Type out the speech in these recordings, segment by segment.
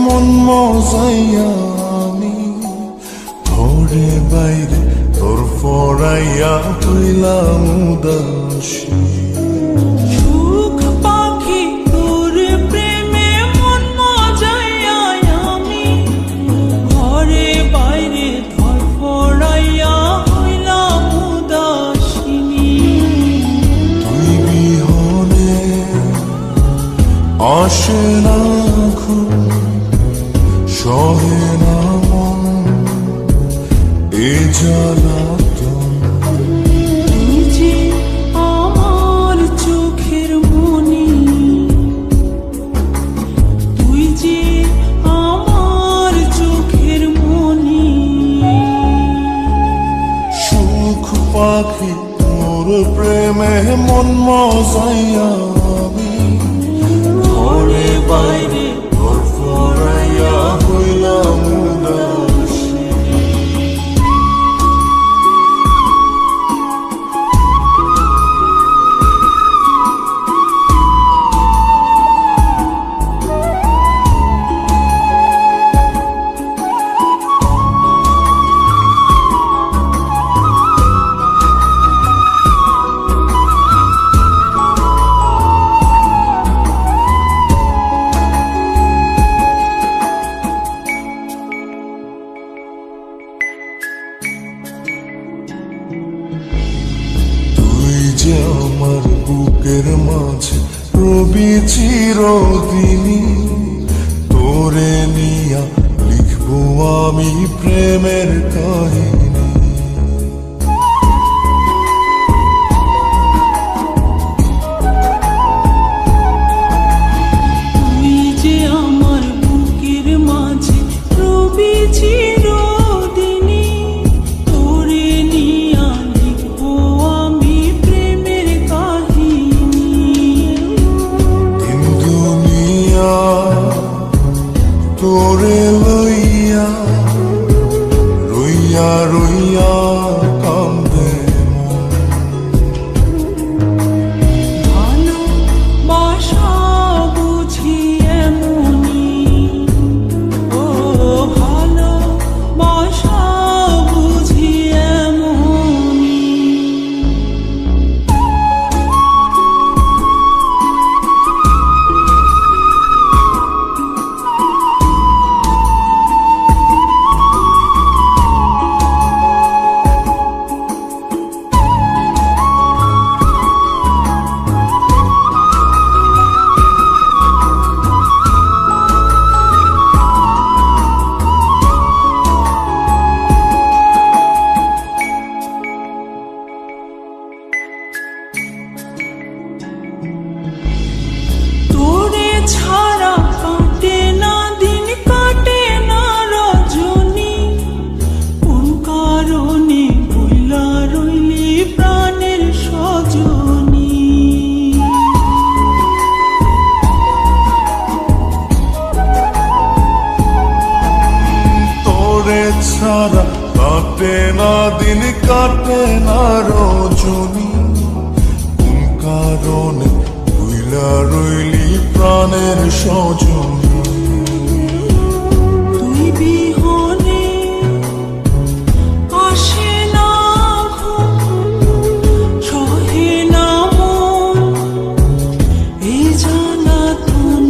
মন মজাইয়া আমি ঘরে বাইরে তোর ফরাইয়া হইলাম উদাসী। সুখ পাখি তোর প্রেমে মন মজাইয়া আমি ঘরে বাইরে ধরফরাইয়া হইলাম উদাসিনী। তুই বিহনে আসে না ঘুম, সহে না মন এ জ্বালাতন। তুই যে আমার চোখের মনি, তুই যে আমার চোখের মনি। সুখ পাখি তোর প্রেমে মন মজাইয়া আমি ঘরে বাইরে তোর ফরাইয়া হইলাম উদাসী। যে আমার বুকের মাঝে রবি চিরদিনই, তোরে নিয়া লিখবো আমি প্রেমের কাহিনী। তুই যে আমার বুকের মাঝে রবি চিরদিনই, তোরে নিয়া লিখবো আমি প্রেমের কাহিনী। দিন দুনিয়া তোরে লইয়া রইয়া রইয়া কান্দে মন। ভালোবাসা বুঝি এমনি, ও ভালোবাসা বুঝি এমনি। তোরে ছাড়া কাটে না দিন, কাটে না রজনী। কোন কারণে ভুলা রইলি প্রাণের সজনী। তোরে ছাড়া কাটে না দিন, কাটে না রজনী। কোন কারণে ভুইলা রইলি প্রাণের সজনী। তুই বিহনে আসে না ঘুম, সহে না মন এই জ্বালাতন।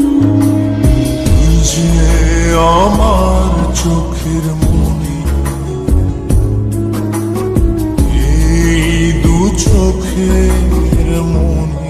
তুই যে আমার চোখের মনি, এই দু চোখের মনি।